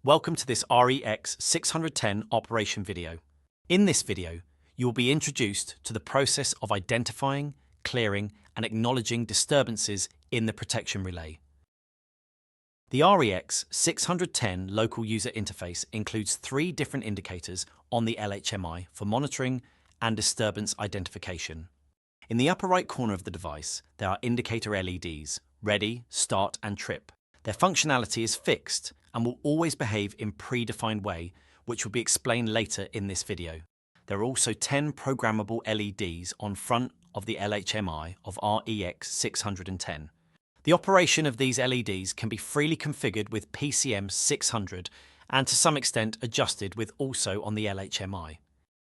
Welcome to this REX610 operation video. In this video, you will be introduced to the process of identifying, clearing, and acknowledging disturbances in the protection relay. The REX610 local user interface includes 3 different indicators on the LHMI for monitoring and disturbance identification. In the upper right corner of the device, there are indicator LEDs, ready, start, and trip. Their functionality is fixed and will always behave in predefined way, which will be explained later in this video. There are also 10 programmable LEDs on front of the LHMI of REX610. The operation of these LEDs can be freely configured with PCM 600 and to some extent adjusted with also on the LHMI.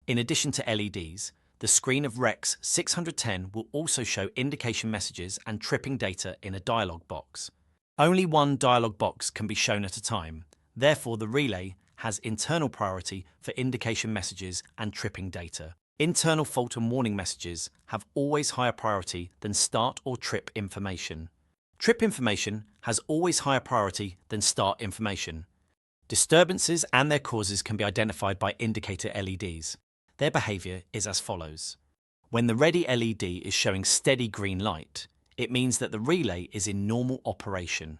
In addition to LEDs, the screen of REX610 will also show indication messages and tripping data in a dialog box. Only one dialog box can be shown at a time, therefore the relay has internal priority for indication messages and tripping data. Internal fault and warning messages have always higher priority than start or trip information. Trip information has always higher priority than start information. Disturbances and their causes can be identified by indicator LEDs. Their behavior is as follows. When the ready LED is showing steady green light, it means that the relay is in normal operation.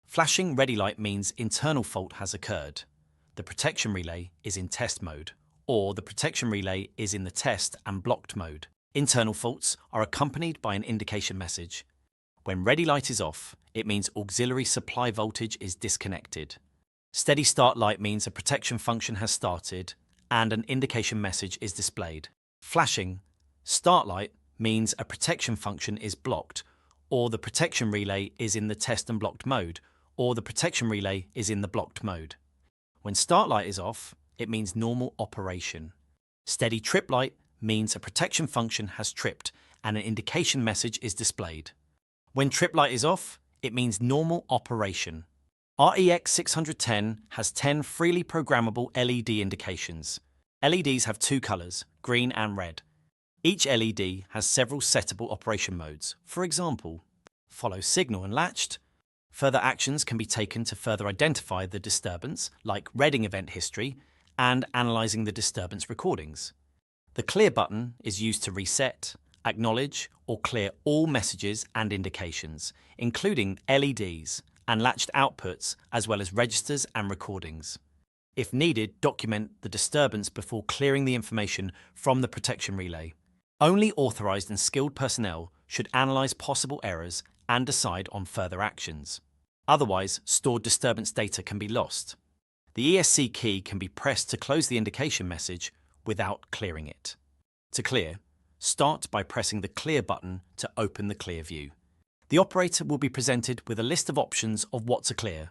Flashing ready light means internal fault has occurred. The protection relay is in test mode, or the protection relay is in the test and blocked mode. Internal faults are accompanied by an indication message. When ready light is off, it means auxiliary supply voltage is disconnected. Steady start light means a protection function has started and an indication message is displayed. Flashing start light means a protection function is blocked, or the protection relay is in the test and blocked mode, or the protection relay is in the blocked mode. When start light is off, it means normal operation. Steady trip light means a protection function has tripped and an indication message is displayed. When trip light is off, it means normal operation. REX610 has 10 freely programmable LED indications. LEDs have 2 colors, green and red. Each LED has several settable operation modes. For example, follow signal and latched. Further actions can be taken to further identify the disturbance, like reading event history and analyzing the disturbance recordings. The clear button is used to reset, acknowledge, or clear all messages and indications, including LEDs and latched outputs, as well as registers and recordings. If needed, document the disturbance before clearing the information from the protection relay. Only authorized and skilled personnel should analyze possible errors and decide on further actions. Otherwise, stored disturbance data can be lost. The ESC key can be pressed to close the indication message without clearing it. To clear, start by pressing the Clear button to open the clear view. The operator will be presented with a list of options of what to clear.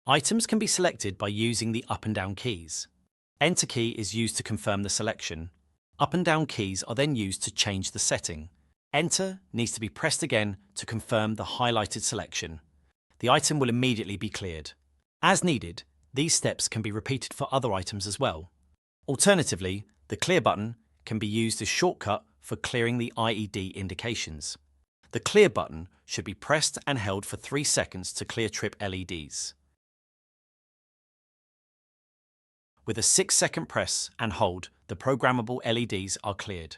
Items can be selected by using the up and down keys. Enter key is used to confirm the selection. Up and down keys are then used to change the setting. Enter needs to be pressed again to confirm the highlighted selection. The item will immediately be cleared. As needed, these steps can be repeated for other items as well. Alternatively, the Clear button can be used as shortcut for clearing the IED indications. The Clear button should be pressed and held for 3 seconds to clear trip LEDs. With a 6-second press and hold, the programmable LEDs are cleared.